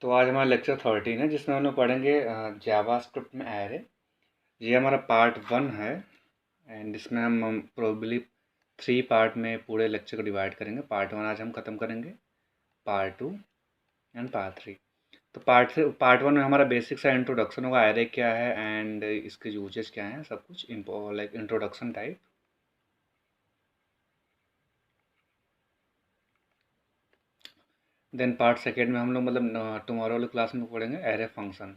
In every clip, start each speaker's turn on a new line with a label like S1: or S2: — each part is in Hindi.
S1: तो आज हमारा लेक्चर 13 है जिसमें हम लोग पढ़ेंगे जावास्क्रिप्ट में एरे। ये हमारा पार्ट 1 है एंड इसमें हम प्रोबेबली 3 पार्ट में पूरे लेक्चर को डिवाइड करेंगे। पार्ट 1 आज हम ख़त्म करेंगे, पार्ट 2 एंड पार्ट 3। तो पार्ट 1 में हमारा बेसिक सा इंट्रोडक्शन होगा, एरे क्या है एंड इसके यूजेस क्या हैं, सब कुछ like introduction type. Then part second में हम लोग टुमारो वाले क्लास में पढ़ेंगे array functions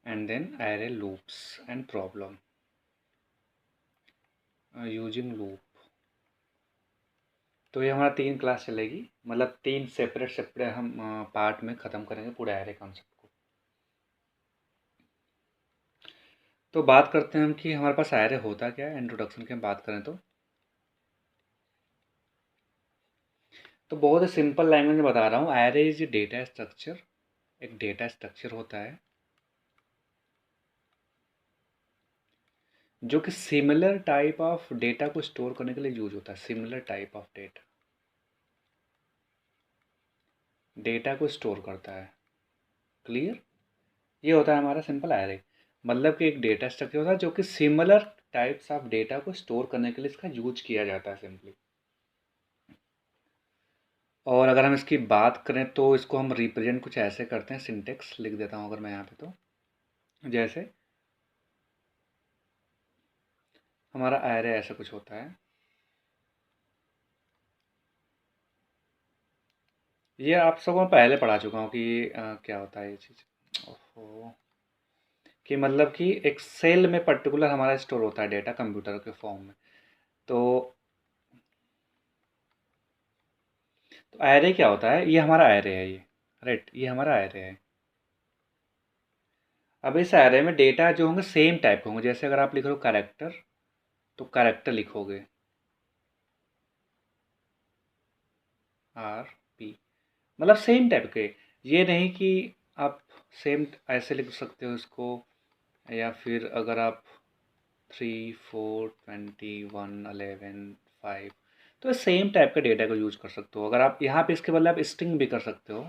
S1: and then array loops and problem using loop। तो ये हमारा 3 क्लास चलेगी, मतलब 3 सेपरेट हम पार्ट में ख़त्म करेंगे पूरे एरे कॉन्सेप्ट को। तो बात करते हैं हम कि हमारे पास एरे होता क्या है। इंट्रोडक्शन की हम बात करें तो बहुत ही सिंपल लैंग्वेज में बता रहा हूँ। एरे इज डेटा स्ट्रक्चर, एक डेटा स्ट्रक्चर होता है जो कि सिमिलर टाइप ऑफ डेटा को स्टोर करने के लिए यूज होता है। सिमिलर टाइप ऑफ डेटा को स्टोर करता है। क्लियर? ये होता है हमारा सिंपल एरे। मतलब कि एक डेटा स्ट्रक्चर होता है जो कि सिमिलर टाइप्स ऑफ डेटा को स्टोर करने के लिए इसका यूज किया जाता है सिंपली। और अगर हम इसकी बात करें तो इसको हम रिप्रेजेंट कुछ ऐसे करते हैं। सिंटेक्स लिख देता हूँ अगर मैं यहाँ पे, तो जैसे हमारा एरे ऐसा कुछ होता है। ये आप सबको मैं पहले पढ़ा चुका हूँ कि क्या होता है ये चीज़। ओहो, कि मतलब कि एक सेल में पर्टिकुलर हमारा स्टोर होता है डेटा कंप्यूटर के फॉर्म में। तो एरे क्या होता है? ये हमारा एरे है, ये राइट, ये हमारा एरे है। अब इस एरे में डेटा जो होंगे सेम टाइप के होंगे। जैसे अगर आप लिख रहे हो कैरेक्टर, तो कैरेक्टर लिखोगे RP, मतलब सेम टाइप के। ये नहीं कि आप सेम ऐसे लिख सकते हो इसको, या फिर अगर आप 3 4 21 11 5, तो सेम टाइप के डेटा को यूज कर सकते हो। अगर आप यहाँ पे इसके बदले आप स्ट्रिंग भी कर सकते हो।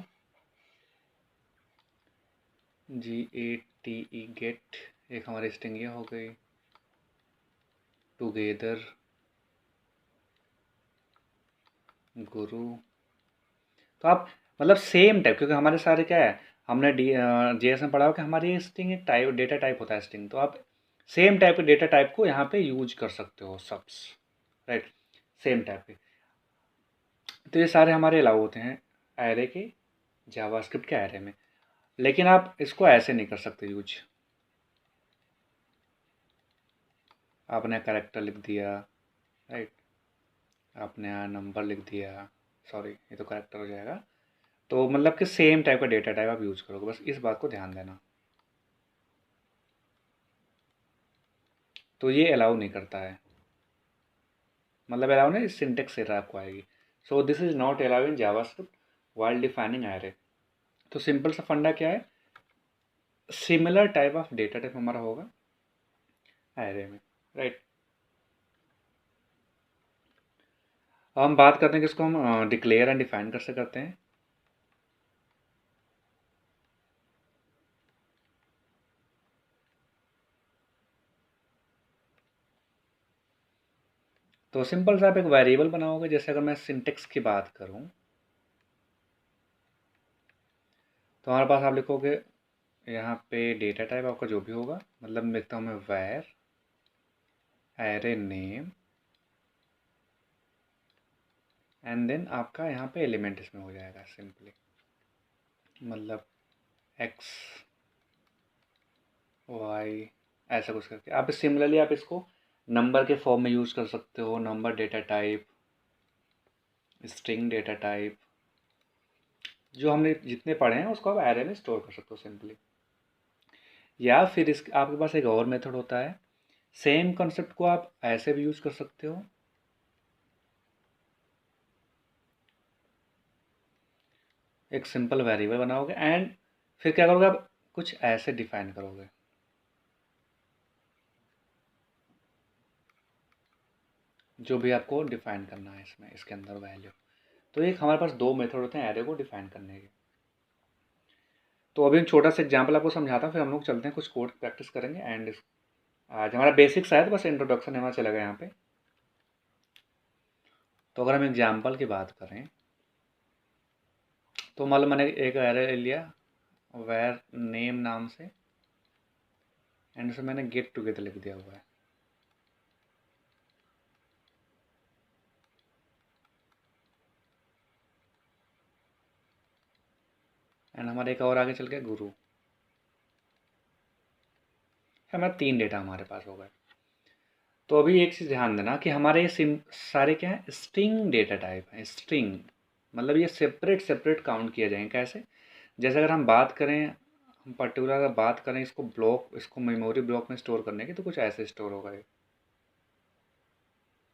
S1: GATE गेट, एक हमारी स्ट्रिंग ये हो गई। टुगेदर गुरु। तो आप मतलब सेम टाइप, क्योंकि हमारे सारे क्या है, हमने JS में पढ़ा हो कि हमारी स्ट्रिंग एक टाइप डेटा टाइप होता है स्ट्रिंग। तो आप सेम टाइप के डेटा टाइप को यहाँ पे यूज कर सकते हो सबस, राइट, सेम टाइप के। तो ये सारे हमारे अलाउ होते हैं एरे के, जावास्क्रिप्ट के एरे में। लेकिन आप इसको ऐसे नहीं कर सकते यूज। आपने कैरेक्टर लिख दिया, राइट, आपने यहाँ नंबर लिख दिया, सॉरी ये तो कैरेक्टर हो जाएगा। तो मतलब कि सेम टाइप का डेटा टाइप आप यूज करोगे, बस इस बात को ध्यान देना। तो ये अलाउ नहीं करता है, मतलब अलाउ नहीं, सिंटेक्स एरर आपको आएगी। So this is not allow in JavaScript while defining array. तो सिंपल सा फंडा क्या है, similar type of data type हमारा होगा एरे में, राइट। अब हम बात करते हैं कि इसको हम डिक्लेयर एंड डिफाइन कैसे करते हैं। तो सिंपल सा आप एक वेरिएबल बनाओगे। जैसे अगर मैं सिंटेक्स की बात करूं, तो हमारे पास आप लिखोगे यहाँ पे डेटा टाइप आपका जो भी होगा, मतलब लिखता हूँ मैं वैर एरे नेम एंड देन आपका यहाँ पे एलिमेंट इसमें हो जाएगा सिंपली, मतलब एक्स वाई ऐसा कुछ करके। आप सिमिलरली आप इसको नंबर के फॉर्म में यूज़ कर सकते हो। Number data type, string data type, जो हमने जितने पढ़े हैं उसको आप एरे में स्टोर कर सकते हो सिंपली। या फिर इस आपके पास एक और मेथड होता है, सेम कॉन्सेप्ट को आप ऐसे भी यूज़ कर सकते हो। एक सिंपल वेरिएबल बनाओगे एंड फिर क्या करोगे, आप कुछ ऐसे डिफाइन करोगे। जो भी आपको डिफाइन करना है इसमें, इसके अंदर वैल्यू, तो एक हमारे पास दो मेथड होते हैं एरे को डिफाइन करने के। तो अभी छोटा सा एग्जाम्पल आपको समझाता हूँ, फिर हम लोग चलते हैं कुछ कोड प्रैक्टिस करेंगे। एंड आज हमारा बेसिक्स आया, तो बस इंट्रोडक्शन हमारा चलेगा यहाँ पे। तो अगर हम एग्जाम्पल की बात करें तो मान लो मैंने एक एरे ले लिया वेर नेम नाम से, एंड उसे मैंने गेट टुगेदर लिख दिया हुआ है। एंड हमारे एक और आगे चल गया गुरु। हमारा 3 डेटा हमारे पास हो गए। तो अभी एक चीज़ ध्यान देना कि हमारे ये सारे क्या है, स्ट्रिंग डेटा टाइप है। स्ट्रिंग मतलब ये सेपरेट सेपरेट काउंट किए जाएंगे। कैसे? जैसे अगर हम बात करें, हम पर्टिकुलर अगर बात करें इसको ब्लॉक, इसको मेमोरी ब्लॉक में स्टोर करने की, तो कुछ ऐसे स्टोर होगा ये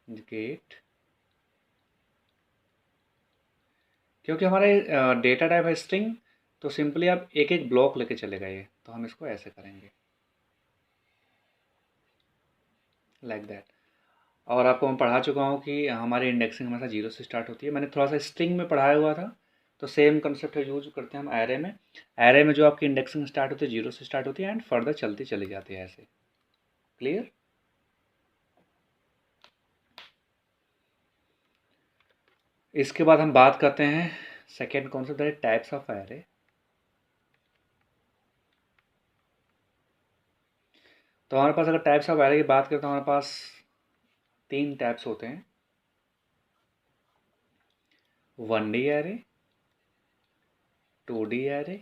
S1: गेट, क्योंकि हमारे डेटा टाइप है स्ट्रिंग, तो सिंपली आप एक एक ब्लॉक लेके चले गए, तो हम इसको ऐसे करेंगे लाइक दैट। और आपको मैं पढ़ा चुका हूँ कि हमारी इंडेक्सिंग हमेशा 0 से स्टार्ट होती है। मैंने थोड़ा सा स्ट्रिंग में पढ़ाया हुआ था, तो सेम कंसेप्ट यूज करते हैं हम एरे में। एरे में जो आपकी इंडेक्सिंग स्टार्ट होती है 0 से स्टार्ट होती है एंड फर्दर चलती चली जाती है ऐसे। क्लियर? इसके बाद हम बात करते हैं सेकेंड कॉन्सेप्ट है टाइप्स ऑफ एरे। तो हमारे पास अगर टाइप्स ऑफ एरे की बात करें तो हमारे पास 3 टाइप्स होते हैं, 1D एरे, 2D एरे,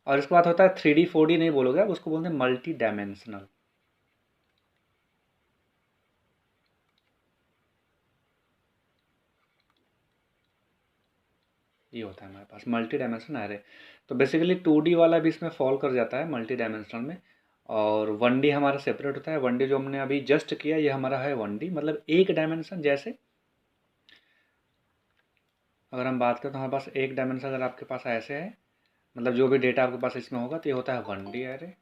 S1: और इसके बाद होता है 3D 4D नहीं बोलोगे आप, उसको बोलते हैं मल्टी डायमेंशनल। ये होता है हमारे पास मल्टी डायमेंशनल एरे। तो बेसिकली 2D वाला भी इसमें फॉल कर जाता है मल्टी डायमेंशनल में, और 1D हमारा सेपरेट होता है। 1D जो हमने अभी जस्ट किया ये हमारा है 1D, मतलब एक डायमेंशन। जैसे अगर हम बात करें तो हमारे पास एक डायमेंशन अगर आपके पास ऐसे है, मतलब जो भी डेटा आपके पास इसमें होगा तो ये होता है 1D एरे।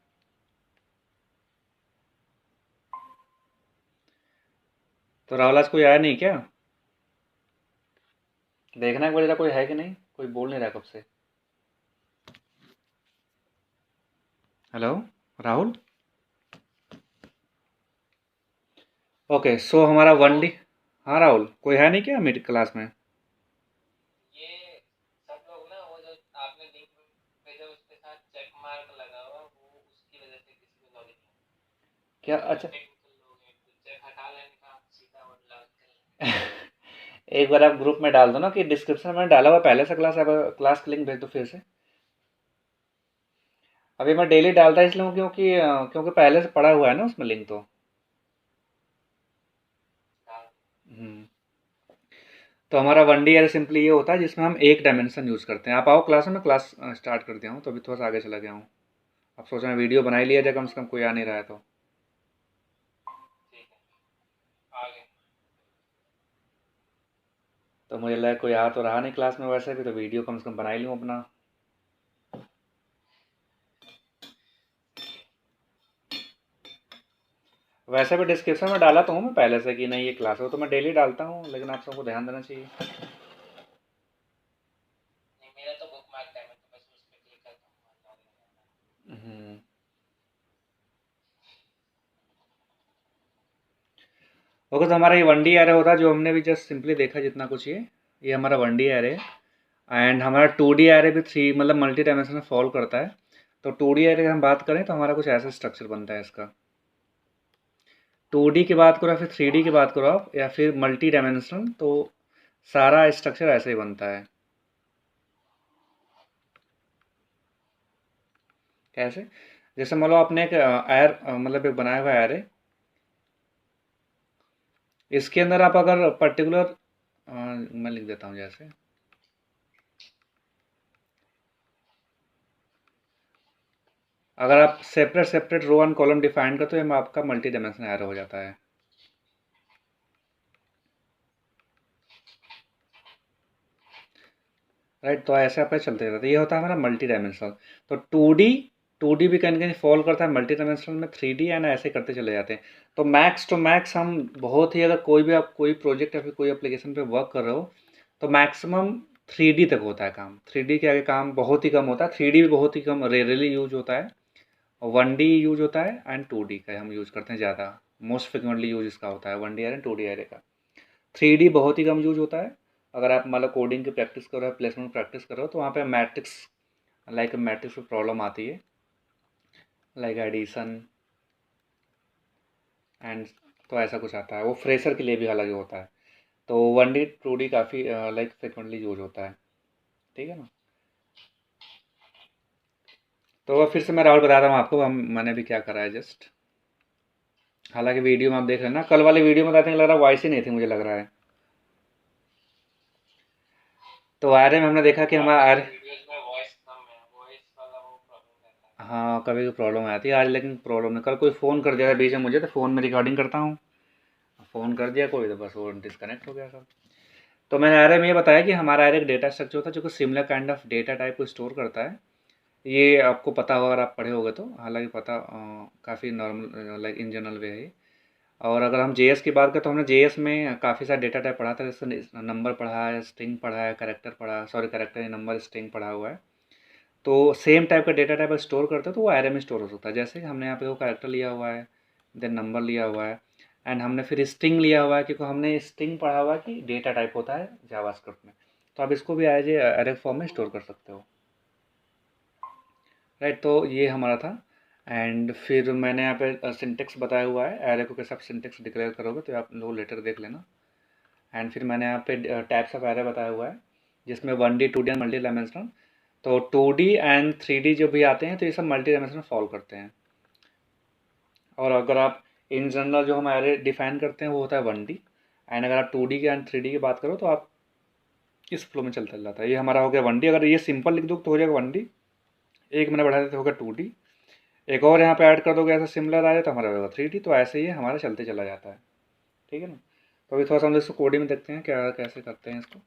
S1: तो राहुल आज कोई आया नहीं क्या? देखना एक बार जरा कोई है कि नहीं, कोई बोल नहीं रहा कब से। हेलो राहुल। ओके सो हमारा 1D। हाँ राहुल, कोई है नहीं क्या मिड क्लास में?
S2: ये सब लोग ना, वो जो आपने लिंक भेजा उसके साथ चेक मार्क लगा हुआ, वो उसकी वजह से किसी को लॉगिन नहीं हो।
S1: क्या?
S2: ये थोड़ा
S1: अच्छा।
S2: टेक्निकल लोग हैं, तो चेक हटा लेने का, सीधा वो लॉगिन कर लेंगे।
S1: एक बार आप ग्रुप में डाल दो ना कि डिस्क्रिप्शन में डाला हुआ पहले से क्लास, अब क्लास की लिंक भेज दो फिर से। अभी मैं डेली डालता इसलिए हूँ क्योंकि क्योंकि पहले से पड़ा हुआ है ना उसमें लिंक तो।
S2: हाँ,
S1: हम्म। तो हमारा 1D एरे सिंपली ये होता है जिसमें हम एक डायमेंशन यूज़ करते हैं। आप आओ क्लास में, क्लास स्टार्ट कर दिया हूँ, तो अभी थोड़ा सा आगे चला गया हूँ। अब सोच रहे हैं वीडियो बना ही लिया जाए, कम से कम कोई आ नहीं रहा है तो।
S2: ठीक है, आगे।
S1: तो मुझे लगा कोई आ तो रहा नहीं क्लास में वैसे भी, तो वीडियो कम से कम बना ही लूँ अपना। वैसे भी डिस्क्रिप्शन में डाला तो हूँ मैं पहले से कि नहीं ये क्लास हो, तो मैं डेली डालता हूँ, लेकिन आप सबको ध्यान देना चाहिए।
S2: नहीं, मेरा तो बुक मार्क है, मैं तो बस उस पर क्लिक करता हूँ और लॉगिन हो जाता
S1: हम्म। ओके, तो हमारा ये 1D एरे होता है जो हमने भी जस्ट सिंपली देखा जितना कुछ। ये हमारा 1D एरे है। एंड हमारा 2D एरे भी थ्री मतलब मल्टी डायमेंशन में फॉल करता है। तो 2D एरे की हम बात करें तो हमारा कुछ ऐसा स्ट्रक्चर बनता है इसका। 2D की बात करो या फिर 3D की बात करो आप, या फिर मल्टी डायमेंशनल, तो सारा स्ट्रक्चर ऐसे ही बनता है। कैसे? जैसे मान लो आपने एक मतलब एक बनाया हुआ एरे, इसके अंदर आप अगर पर्टिकुलर मैं लिख देता हूँ जैसे, अगर आप separate separate row and column define करते हो, आपका मल्टी डायमेंशनल एरे हो जाता है। राइट? तो ऐसे आपका चलते रहता है, ये होता है हमारा मल्टी डायमेंशनल। तो 2D भी कहीं कहीं फॉल करता है मल्टी डायमेंशनल में, 3D एंड ऐसे करते चले जाते हैं। तो मैक्स टू मैक्स हम बहुत ही, अगर कोई भी आप कोई प्रोजेक्ट या फिर कोई एप्लीकेशन पे वर्क कर रहे हो, तो मैक्सिमम 3D तक होता है काम, 3D के आगे काम बहुत ही कम होता है, 3D भी बहुत ही कम रेयरली यूज होता है, और 1D यूज होता है एंड 2D का हम यूज़ करते हैं ज़्यादा। मोस्ट फ्रिक्वेंटली यूज इसका होता है 1D एंड 2D एरे का। 3D बहुत ही कम यूज होता है। अगर आप मतलब कोडिंग की प्रैक्टिस कर रहे हो, प्लेसमेंट प्रैक्टिस कर रहे हो, तो वहाँ पे मैट्रिक्स मैट्रिक्स की प्रॉब्लम आती है, लाइक एडिशन एंड, तो ऐसा कुछ आता है, वो फ्रेशर के लिए भी अलग होता है। तो 1D 2D काफ़ी फ्रिक्वेंटली यूज होता है, ठीक है ना। तो फिर से मैं राहुल बता रहा हूँ आपको, मैंने भी क्या करा है जस्ट। हालांकि वीडियो में आप देख रहे हैं ना, कल वाले वीडियो में तो आई थिंक लग रहा वॉइस ही नहीं थी, मुझे लग रहा है। तो आर्य में हमने देखा कि हमारा आर्य,
S2: वीडियोस में वॉइस कम है, वॉइस वाला वो प्रॉब्लम रहता है।
S1: हाँ कभी भी प्रॉब्लम आती है, आज लेकिन प्रॉब्लम नहीं। कल कोई फ़ोन कर दिया था बीच में मुझे, तो फ़ोन में रिकॉर्डिंग करता हूँ, फ़ोन कर दिया कोई तो बस वो डिस्कनेक्ट हो गया सब। तो मैंने आर्य में ये बताया कि हमारा आर्य एक डेटा स्ट्रक्चर होता है जो कि similar kind of data type को स्टोर करता है। ये आपको पता होगा अगर आप पढ़े होगे तो, हालांकि पता काफ़ी नॉर्मल इन जनरल वे है ये। और अगर हम जेएस की बात करें तो हमने जेएस में काफ़ी सारा डेटा टाइप पढ़ा था, जैसे नंबर पढ़ा है, स्ट्रिंग पढ़ा है, कैरेक्टर पढ़ा, सॉरी कैरेक्टर नंबर स्ट्रिंग पढ़ा हुआ है। तो सेम टाइप का डेटा टाइप स्टोर करते हो तो वो एरे में स्टोर हो सकता है। जैसे कि हमने यहाँ पे वो कैरेक्टर लिया हुआ है, देन नंबर लिया हुआ है, एंड हमने फिर स्ट्रिंग लिया हुआ है, क्योंकि हमने स्ट्रिंग पढ़ा हुआ है कि डेटा टाइप होता है जावास्क्रिप्ट में। तो आप इसको भी एज ए एरे फॉर्म में स्टोर कर सकते हो, राइट। तो ये हमारा था। एंड फिर मैंने यहाँ पे सिंटेक्स बताया हुआ है, एरे को कैसे आप सिंटेक्स डिक्लेयर करोगे, तो आप लोग लेटर देख लेना। एंड फिर मैंने यहाँ पे टाइप्स ऑफ एरे बताया हुआ है, जिसमें 1D 2D and multi dimensional. तो 2D एंड 3D जो भी आते हैं तो ये सब मल्टी डायमेंशनल फॉलो करते हैं। और अगर आप इन जनरल जो हम एरे डिफाइन करते हैं वो होता है 1D। एंड अगर आप 2D की एंड 3D की बात करो तो आप इस फ्लो में चलता जाता है। ये हमारा हो गया 1D। अगर ये सिंपल लिख दो तो हो जाएगा 1D, एक मैंने बढ़ा देते होगा 2D, एक और यहाँ पे ऐड कर दोगे ऐसा सिमिलर आ जाए तो हमारा होगा 3D। तो ऐसे ही हमारा चलते चला जाता है, ठीक है ना। तो अभी थोड़ा सा हम इसको कोडिंग में देखते हैं क्या कैसे करते हैं इसको।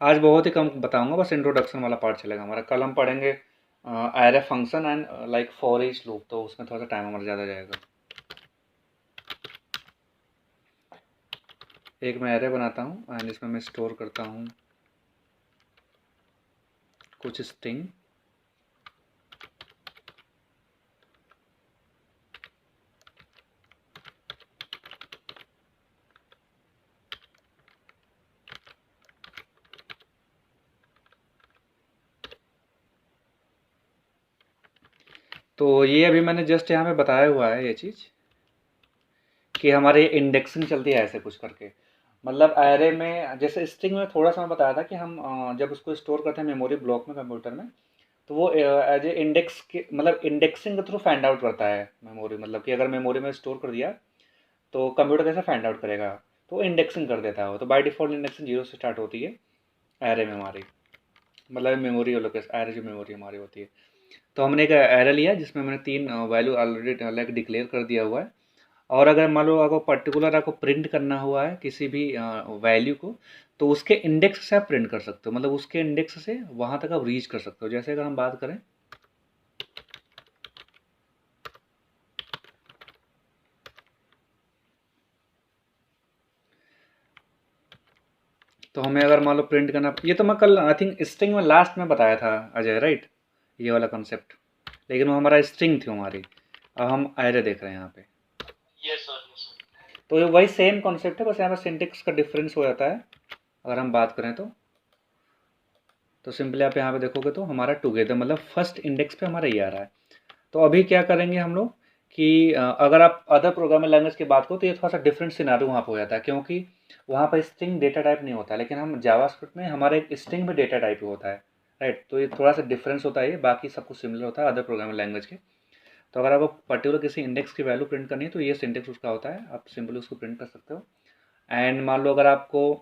S1: आज बहुत ही कम बताऊंगा, बस इंट्रोडक्शन वाला पार्ट चलेगा हमारा। कल हम पढ़ेंगे array function and like for each loop, तो उसमें थोड़ा सा टाइम हमारा ज़्यादा जाएगा। एक मैं एरे बनाता हूँ एंड इसमें मैं स्टोर करता हूँ कुछ स्ट्रिंग। तो ये अभी मैंने जस्ट यहाँ पे बताया हुआ है ये चीज़ कि हमारे इंडेक्सिंग चलती है ऐसे कुछ करके। मतलब एरे में जैसे स्ट्रिंग में थोड़ा सा मैं बताया था कि हम जब उसको स्टोर करते हैं मेमोरी ब्लॉक में कंप्यूटर में, तो वो एज ए इंडेक्स के मतलब इंडेक्सिंग के थ्रू फाइंड आउट करता है मेमोरी। मतलब कि अगर मेमोरी में स्टोर कर दिया तो कंप्यूटर कैसे फाइंड आउट करेगा, तो इंडेक्सिंग कर देता है वो। तो बाय डिफ़ॉल्ट इंडेक्सिंग 0 से स्टार्ट होती है एरे में हमारी, मतलब मेमोरी लोकेशन एरे जो मेमोरी हमारी होती है। तो हमने एक एरे लिया जिसमें मैंने 3 वैल्यू ऑलरेडी लाइक डिक्लेयर कर दिया हुआ है। और अगर मान लो आपको पर्टिकुलर आपको प्रिंट करना हुआ है किसी भी वैल्यू को, तो उसके इंडेक्स से आप प्रिंट कर सकते हो, मतलब उसके इंडेक्स से वहाँ तक आप रीच कर सकते हो। जैसे अगर हम बात करें तो हमें अगर मान लो प्रिंट करना, ये तो मैं कल आई थिंक स्ट्रिंग में लास्ट में बताया था अजय, राइट, ये वाला कॉन्सेप्ट। लेकिन वो हमारा स्ट्रिंग थी हमारी, अब हम एरे देख रहे हैं यहाँ पे।
S2: Yes sir, yes sir.
S1: तो ये वही सेम कॉन्सेप्ट है, बस यहाँ पे सिंटेक्स का डिफरेंस हो जाता है अगर हम बात करें तो सिंपली आप यहाँ पे देखोगे तो हमारा टुगेदर मतलब फर्स्ट इंडेक्स पे हमारा ये आ रहा है। तो अभी क्या करेंगे हम लोग कि अगर आप अदर प्रोग्रामिंग लैंग्वेज की बात करो तो ये थोड़ा सा डिफरेंट सिनारियो वहाँ पे हो जाता है, क्योंकि वहाँ पर स्ट्रिंग डेटा टाइप नहीं होता, लेकिन हम जावास्क्रिप्ट में हमारा एक स्ट्रिंग भी डेटा टाइप ही होता है, राइट। तो ये थोड़ा सा डिफरेंस होता है, ये बाकी सब कुछ सिमिलर होता है अदर प्रोग्रामिंग लैंग्वेज के। तो अगर आपको पर्टिकुलर किसी इंडेक्स की वैल्यू प्रिंट करनी है तो ये सिंटेक्स उसका होता है, आप सिंपली उसको प्रिंट कर सकते हो। एंड मान लो अगर आपको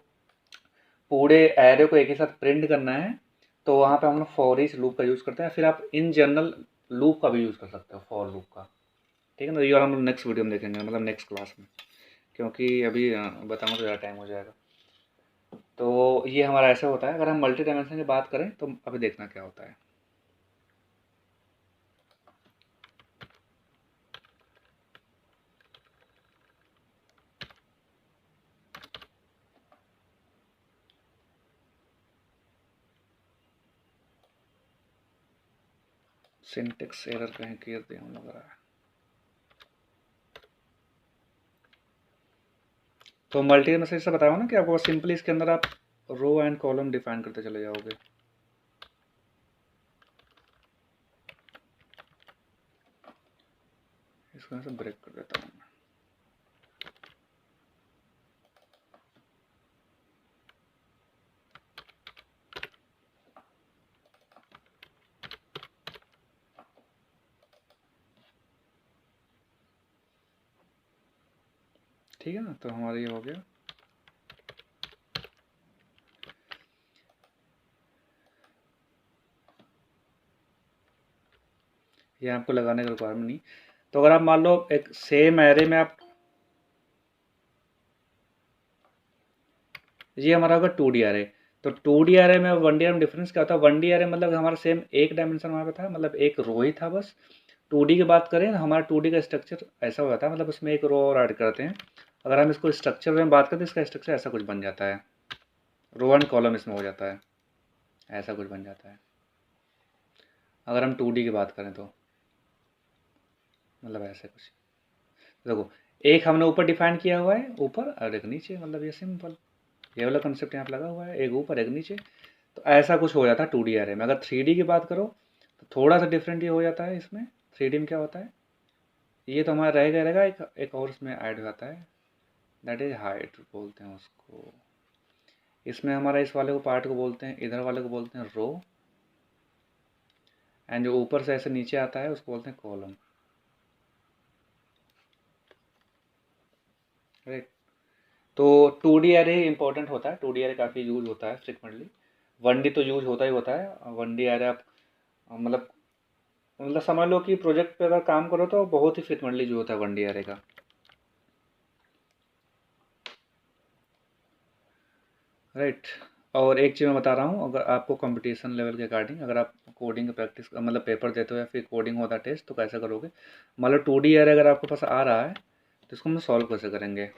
S1: पूरे एरे को एक ही साथ प्रिंट करना है तो वहाँ पे हम लोग फॉर ईच लूप का यूज़ करते हैं, फिर आप इन जनरल लूप का भी यूज़ कर सकते हो, फॉर लूप का, ठीक है ना। ये और हम लोग नेक्स्ट वीडियो में देखेंगे, मतलब नेक्स्ट क्लास में, क्योंकि अभी बताऊँगा तो ज़्यादा टाइम हो जाएगा। तो ये हमारा ऐसा होता है। अगर हम मल्टी डायमेंशन की बात करें तो अभी देखना क्या होता है। सिंटेक्स एरर कहीं कर दिया हूँ लग रहा है। तो मल्टी मैसेज से बताओ ना कि आपको सिंपली इसके अंदर आप रो एंड कॉलम डिफाइन करते चले जाओगे। इसको ऐसे ब्रेक कर देता हूँ। ठीक है ना, तो हमारा ये हो गया। ये आपको लगाने की रिक्वायरमेंट नहीं। तो अगर आप मान लो एक सेम एरे में आप, ये हमारा होगा 2D एरे। तो 2D एरे में 1D एरे में डिफरेंस क्या होता है? 1D एरे मतलब हमारा सेम एक डायमेंशन वहाँ पे था, मतलब एक रो ही था बस। 2D की बात करें, हमारा 2D का स्ट्रक्चर ऐसा हो जाता है, मतलब उसमें एक रो और ऐड करते हैं। अगर हम इसको स्ट्रक्चर में बात करें तो इसका स्ट्रक्चर ऐसा कुछ बन जाता है, रो एंड कॉलम इसमें हो जाता है, ऐसा कुछ बन जाता है अगर हम 2D की बात करें तो, मतलब ऐसे कुछ। देखो, एक हमने ऊपर डिफाइन किया हुआ है, ऊपर और एक नीचे, मतलब ये सिंपल, ये वाला कंसेप्ट यहाँ पे लगा हुआ है, एक ऊपर एक नीचे। तो ऐसा कुछ हो जाता है 2D एरे में। अगर 3D की बात करो तो थोड़ा सा डिफरेंट ये हो जाता है इसमें। 3D में क्या होता है, ये तो हमारा रहेगा एक और इसमें ऐड हो जाता है, दैट इज हाइट बोलते हैं उसको। इसमें हमारा इस वाले को पार्ट को बोलते हैं, इधर वाले को बोलते हैं रो, एंड जो ऊपर से ऐसे नीचे आता है उसको बोलते हैं कॉलम, राइट। तो 2D एरे इंपॉर्टेंट होता है, 2D एरे काफ़ी यूज होता है फ्रिक्वेंटली। 1D तो यूज होता ही होता है। 1D एरे आप मतलब समझ लो कि प्रोजेक्ट पे अगर काम करो तो बहुत ही फ्रिक्वेंटली यूज होता है 1D एरे का, राइट। और एक चीज़ मैं बता रहा हूँ, अगर आपको कंपटीशन लेवल के अकॉर्डिंग, अगर आप कोडिंग का प्रैक्टिस मतलब पेपर देते हो या फिर कोडिंग होता है टेस्ट, तो कैसे करोगे? मतलब 2D एरे अगर आपके पास आ रहा है तो इसको हम सॉल्व कैसे करेंगे?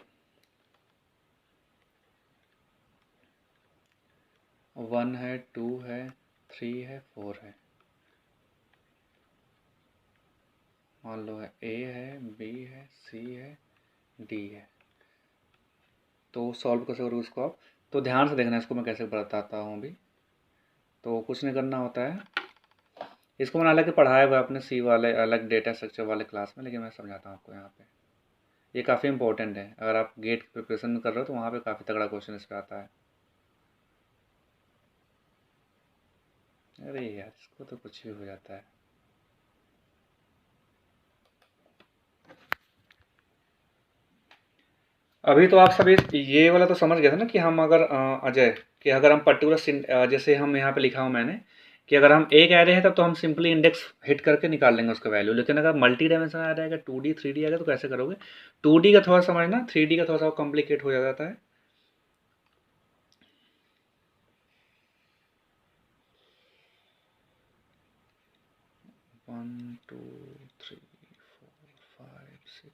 S1: 1 है, 2 है, 3 है, 4 है, मान लो है, ए है, बी है, सी है, डी है। तो सॉल्व कैसे करोगे उसको आप? तो ध्यान से देखना, इसको मैं कैसे बताता हूँ अभी। तो कुछ नहीं करना होता है, इसको मैंने हालांकि पढ़ाया हुआ है अपने सी वाले अलग डेटा स्ट्रक्चर वाले क्लास में, लेकिन मैं समझाता हूँ आपको यहाँ पे। ये काफ़ी इंपॉर्टेंट है, अगर आप गेट की प्रिपरेशन कर रहे हो तो वहाँ पे काफ़ी तगड़ा क्वेश्चन इस पे आता है। अरे यार, इसको तो कुछ भी हो जाता है। अभी तो आप सभी ये वाला तो समझ गए थे ना कि हम अगर अजय, कि अगर हम पर्टिकुलर जैसे हम यहाँ पे लिखा हूँ मैंने, कि अगर हम एक एरे है तब तो हम सिंपली इंडेक्स हिट करके निकाल लेंगे उसका वैल्यू, लेकिन अगर मल्टी डायमेंशन आ रहेगा, 2D 3D आएगा, तो कैसे करोगे? 2D का थोड़ा समझना, 3D का थोड़ा सा कॉम्प्लिकेट हो जाता है। 1 2 3 4 5 6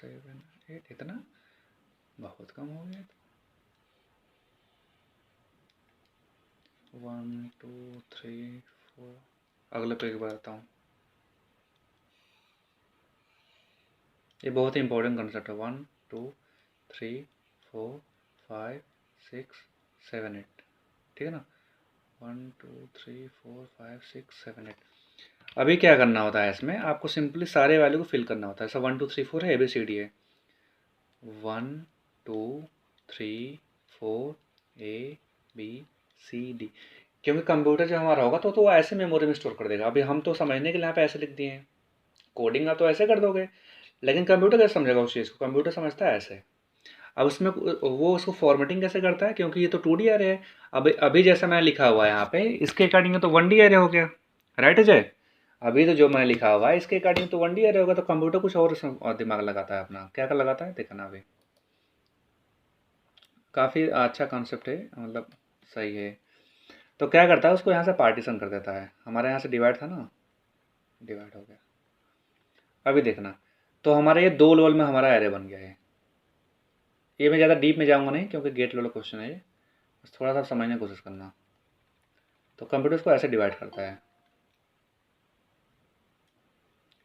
S1: 7 8, इतना बहुत कम हो गया। 1 2 3 4, अगले पेज बताता हूँ। ये बहुत ही इंपॉर्टेंट कंसेप्ट है। 1 2 3 4 5 6 7 8, ठीक है ना? 1 2 3 4 5 6 7 8। अभी क्या करना होता है इसमें, आपको सिंपली सारे वैल्यू को फिल करना होता है। ऐसा 1 2 3 4 है, ABCD है, 1 2 3 4 ABCD। क्योंकि कंप्यूटर जब हमारा होगा तो वो ऐसे मेमोरी में स्टोर कर देगा। अभी हम तो समझने के लिए यहाँ पे ऐसे लिख दिए हैं, कोडिंग आप तो ऐसे कर दोगे, लेकिन कंप्यूटर कैसे समझेगा उस चीज़ को? कंप्यूटर समझता है ऐसे। अब उसमें वो उसको फॉर्मेटिंग कैसे करता है, क्योंकि ये तो 2D एरे है। अभी अभी जैसा मैंने लिखा हुआ है यहाँ पे, इसके अकॉर्डिंग तो 1D एरे हो गया, राइट अजय? अभी तो जो मैंने लिखा हुआ है इसके अकॉर्डिंग तो 1D एरे होगा, तो कंप्यूटर कुछ और इसमें और दिमाग लगाता है अपना। क्या कर लगाता है देखना अभी। काफ़ी अच्छा कॉन्सेप्ट है, मतलब सही है। तो क्या करता है, उसको यहाँ से पार्टीशन कर देता है। हमारे यहाँ से डिवाइड था ना, डिवाइड हो गया। अभी देखना, तो हमारे ये 2 लेवल में हमारा एरे बन गया है। ये मैं ज़्यादा डीप में जाऊँगा नहीं, क्योंकि गेट लेवल क्वेश्चन है ये, बस थोड़ा सा समझने की कोशिश करना। तो कंप्यूटर को ऐसे डिवाइड करता है,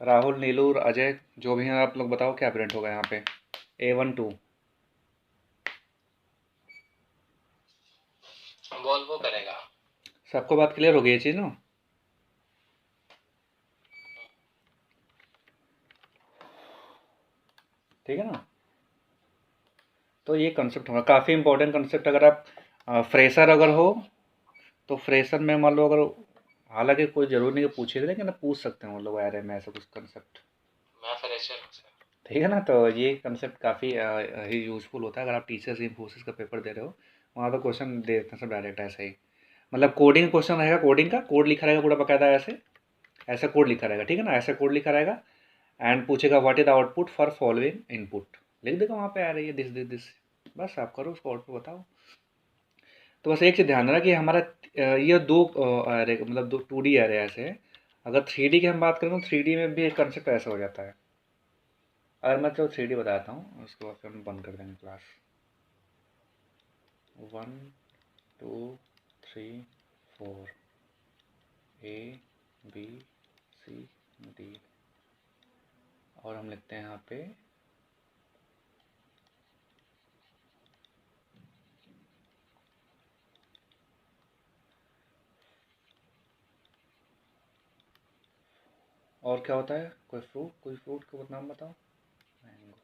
S1: राहुल, नीलू, अजय, जो भी हैं आप लोग बताओ क्या प्रिंट होगा यहाँ पे। A12
S2: वॉल्वो करेगा।
S1: सबको बात क्लियर हो गई ये चीज़ ना? ठीक है ना? तो ये कंसेप्ट होगा काफ़ी इंपॉर्टेंट कंसेप्ट। अगर आप फ्रेशर अगर हो तो फ्रेशर में मान लो अगर, हालांकि कोई ज़रूरी नहीं कि पूछे, लेकिन आप पूछ सकते हैं मतलब एरे में ऐसा कुछ कंसेप्ट।
S2: मैं फ्रेशर हूँ सर।
S1: ठीक है ना? तो ये कंसेप्ट काफ़ी ही यूज़फुल होता है अगर आप टीचर्स इन्फोसिस का पेपर दे रहे हो। वहाँ तो क्वेश्चन दे देते हैं सब डायरेक्ट ऐसे ही, मतलब कोडिंग क्वेश्चन रहेगा, कोडिंग का कोड लिखा रहेगा पूरा बकायदा ऐसे, ऐसा कोड लिखा रहेगा। ठीक है ना? ऐसा कोड लिखा रहेगा एंड पूछेगा what is the output for following input, लिख देगा वहाँ पे आ रही है दिस दिस दिस, बस आप करो उसको आउटपुट बताओ। तो बस एक चीज़ ध्यान देना कि हमारा ये दो एरे मतलब दो 2D एरे ऐसे है। अगर 3D की हम बात करें तो 3D में भी एक कंसेप्ट ऐसा हो जाता है। अगर मैं तो 3D बताता हूँ उसके बाद फिर हम बंद कर देंगे class. 1 2 3 4 A B C D, और हम लिखते हैं यहाँ पे और क्या होता है, कोई फ्रूट का नाम बताओ। मैंगो।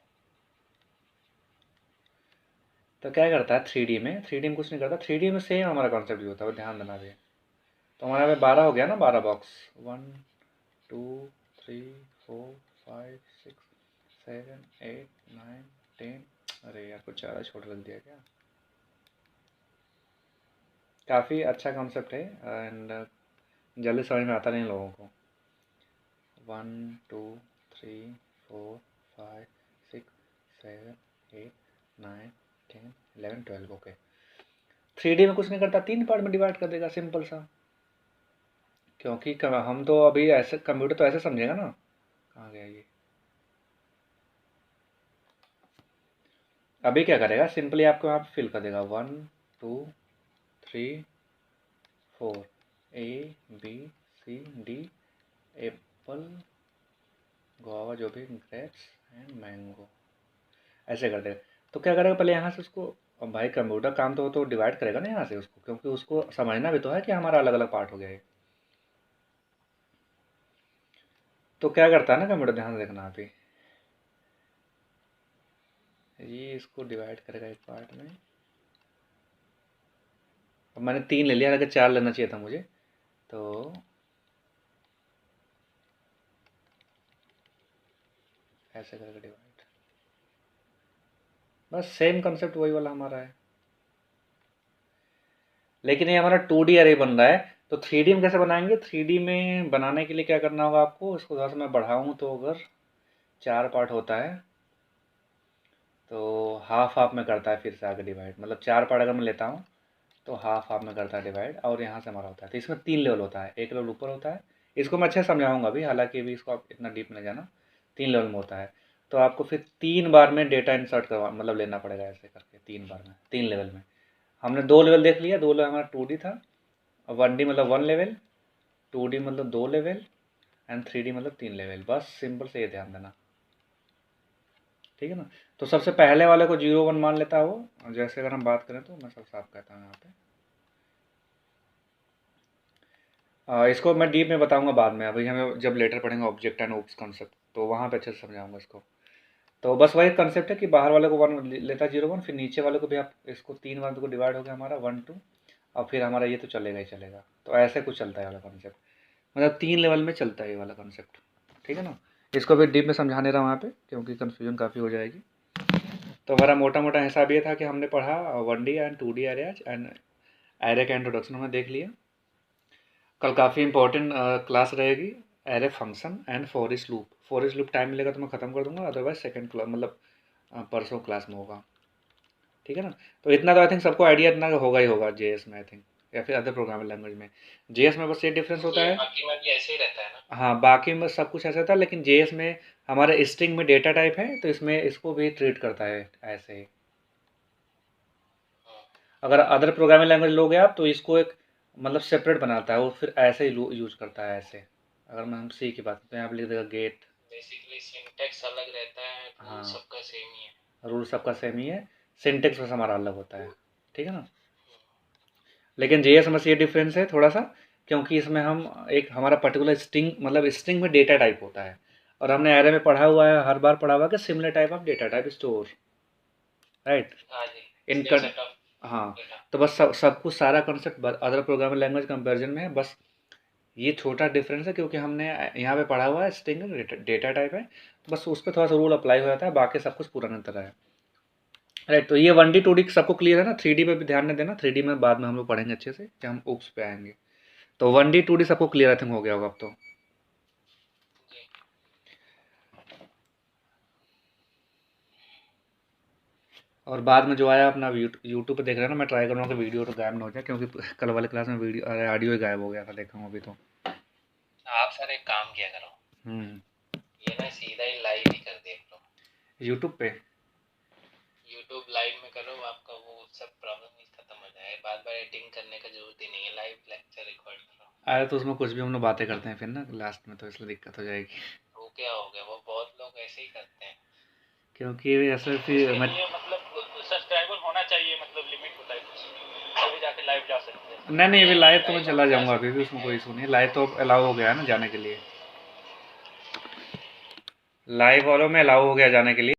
S1: तो क्या करता है 3D में कुछ नहीं करता, 3D में सेम हमारा कॉन्सेप्ट भी होता है, ध्यान देना भी। तो हमारा पे 12 हो गया ना, 12 बॉक्स। 1 2 3 4 5 6 7 8 9 10। अरे यार कुछ ज़्यादा छोटा लग दिया क्या? काफ़ी अच्छा कॉन्सेप्ट है एंड जल्दी समझ में आता नहीं लोगों को। 1 2 3 4 5 6 7 8 9 10 11 12। ओके, 3D में कुछ नहीं करता, 3 पार्ट में डिवाइड कर देगा, सिंपल सा। क्योंकि हम तो अभी ऐसे कंप्यूटर तो ऐसे समझेगा ना। कहाँ गया ये? अभी क्या करेगा, सिंपली आपको यहाँ पे फिल कर देगा 1 2 3 4 A B C D, Apple, guava, जो भी, ग्रेप्स एंड मैंगो, ऐसे कर देगा। तो क्या करेगा पहले यहाँ से उसको, अब भाई कंप्यूटर काम तो डिवाइड करेगा ना यहाँ से उसको, क्योंकि उसको समझना भी तो है कि हमारा अलग अलग पार्ट हो गया है। तो क्या करता है ना कंप्यूटर, ध्यान से देखना अभी, ये इसको डिवाइड करेगा एक पार्ट में। अब मैंने 3 ले लिया, अगर 4 लेना चाहिए था मुझे, तो ऐसे करके डिवाइड। बस सेम कंसेप्ट वही वाला हमारा है, लेकिन ये हमारा 2D अरे बन रहा है। तो 3D में कैसे बनाएंगे, 3D में बनाने के लिए क्या करना होगा आपको, इसको थोड़ा सा मैं बढ़ाऊँ तो, अगर 4 पार्ट होता है तो हाफ हाफ में करता है फिर से आगे डिवाइड, मतलब 4 पार्ट अगर मैं लेता हूँ तो हाफ हाफ में करता है डिवाइड, और यहाँ से हमारा होता है। तो इसमें 3 लेवल होता है, एक लेवल ऊपर होता है, इसको मैं अच्छे से समझाऊंगा अभी, हालांकि अभी इसको आप इतना डीप नहीं जाना। 3 लेवल में होता है, तो आपको फिर 3 बार में डेटा इंसर्ट करवा मतलब लेना पड़ेगा ऐसे करके, 3 बार में, 3 लेवल में। हमने 2 लेवल देख लिया, 2 लेवल हमारा 2D था, 1D मतलब 1 लेवल, 2D मतलब 2 लेवल एंड 3D मतलब 3 लेवल। बस सिंपल से ये ध्यान देना, ठीक है ना? तो सबसे पहले वाले को 0 1 मान लेता है वो, जैसे अगर हम बात करें तो मैं सब साफ कहता हूँ यहाँ पे। इसको मैं डीप में बताऊंगा बाद में, अभी हमें जब लेटर पढ़ेंगे ऑब्जेक्ट एंड ओप्स कॉन्सेप्ट, तो वहाँ पे अच्छे से समझाऊंगा इसको। तो बस वही कंसेप्ट है कि बाहर वाले को 1 लेता है 0 1, फिर नीचे वाले को भी आप इसको 3 बार को डिवाइड हो गया हमारा 1 2, और फिर हमारा ये तो चलेगा ही चलेगा। तो ऐसे कुछ चलता है वाला कॉन्सेप्ट, मतलब 3 लेवल में चलता है ये वाला कॉन्सेप्ट, ठीक है ना? इसको भी डीप में समझा नहीं रहा वहाँ पे, क्योंकि कन्फ्यूजन काफ़ी हो जाएगी। तो हमारा मोटा मोटा हिसाब ये था कि हमने पढ़ा 1D and 2D arrays and array का इंट्रोडक्शन हमने देख लिया। कल काफ़ी इंपॉर्टेंट क्लास रहेगी, array function and for loop. For loop time मिलेगा तो मैं ख़त्म कर दूंगा, अदरवाइज सेकंड क्लास मतलब परसों क्लास में होगा, ठीक है ना? तो इतना तो आई थिंक सबको आइडिया इतना होगा ही होगा जेएस में, आई थिंक, या फिर अदर प्रोग्रामिंग लैंग्वेज में। जेएस में बस ये डिफरेंस होता
S2: ये
S1: है,
S2: बाकी में भी ऐसे ही रहता है ना।
S1: हाँ बाकी में सब कुछ ऐसा था, लेकिन जेएस में हमारे स्ट्रिंग में डेटा टाइप है, तो इसमें इसको भी ट्रीट करता है ऐसे ही।
S2: हाँ।
S1: अगर अदर प्रोग्रामिंग लैंग्वेज लोगे आप तो इसको एक मतलब सेपरेट बनाता है वो, फिर ऐसे ही यूज करता है ऐसे। अगर मैं हम सी की बात करते हैं, यहाँ पे लिख देगा गेट।
S2: बेसिकली सिंटेक्स अलग रहता है, रूल
S1: हाँ,
S2: सबका सेम ही है।
S1: रूल सबका सेम ही है, सिंटेक्स बस हमारा अलग होता है, ठीक है ना। लेकिन जेएस में ये डिफरेंस है थोड़ा सा, क्योंकि इसमें हम एक हमारा पर्टिकुलर स्ट्रिंग, मतलब स्ट्रिंग में डेटा टाइप होता है, और हमने एरे में पढ़ा हुआ है, हर बार पढ़ा हुआ है कि similar type of data type store, right.
S2: हाँ जी,
S1: इन
S2: सेम
S1: कर
S2: सेट ऑफ
S1: हाँ,
S2: डेटा।
S1: तो बस सब कुछ सारा concept other programming language comparison में है, बस ये छोटा डिफरेंस है, क्योंकि हमने यहाँ पे पढ़ा हुआ है स्ट्रिंग डेटा टाइप है, तो बस उस पर थोड़ा सा रूल अप्लाई हो जाता है, बाकी सब कुछ पुरानी तरह है, राइट। तो ये 1D 2D सबको क्लियर है ना, 3D पे भी ध्यान नहीं देना, 3D में बाद में हम लोग पढ़ेंगे अच्छे से जब हम ऊप्स पे आएंगे। तो 1D 2D सबको क्लियर आई थिंक हो गया होगा अब तो।
S2: जी।
S1: और बाद में जो आया अपना यूट्यूब पे देख रहे हैं ना, मैं ट्राई करूँगा कि वीडियो तो गायब ना हो जाए, क्योंकि कल वाले क्लास में वीडियो, अरे ऑडियो ही गायब हो गया था, देखा हूँ अभी तो।
S2: आप सर एक काम किया करो, ये ना सीधा ही लाइव ही कर देख लो,
S1: यूट्यूब पे।
S2: यूट्यूब लाइव में करो, आपका वो सब प्रॉब्लम ही खत्म हो जाए, बार बार एडिटिंग करने का जरूरत ही नहीं है, लाइव लेक्चर रिकॉर्ड करो।
S1: अरे तो उसमें कुछ भी हम लोग बातें करते हैं फिर ना लास्ट में, तो इसलिए दिक्कत हो जाएगी,
S2: वो क्या हो गया, वो बहुत लोग ऐसे ही करते हैं।
S1: क्योंकि ऐसे फिर
S2: उसके
S1: मैं,
S2: लिए मतलब सब्सक्राइबर होना चाहिए, मतलब लिमिट होता है कुछ, तभी जाके लाइव जा सकते हैं।
S1: नहीं नहीं, अभी लाइव तो मैं
S2: लाइव
S1: चला
S2: आप जा
S1: जाऊँगा, अभी भी उसमें
S2: सकते
S1: कोई
S2: हैं।
S1: इशू नहीं है, लाइव तो अलाउ हो गया है ना जाने के लिए, लाइव वालों में अलाउ हो गया जाने के लिए।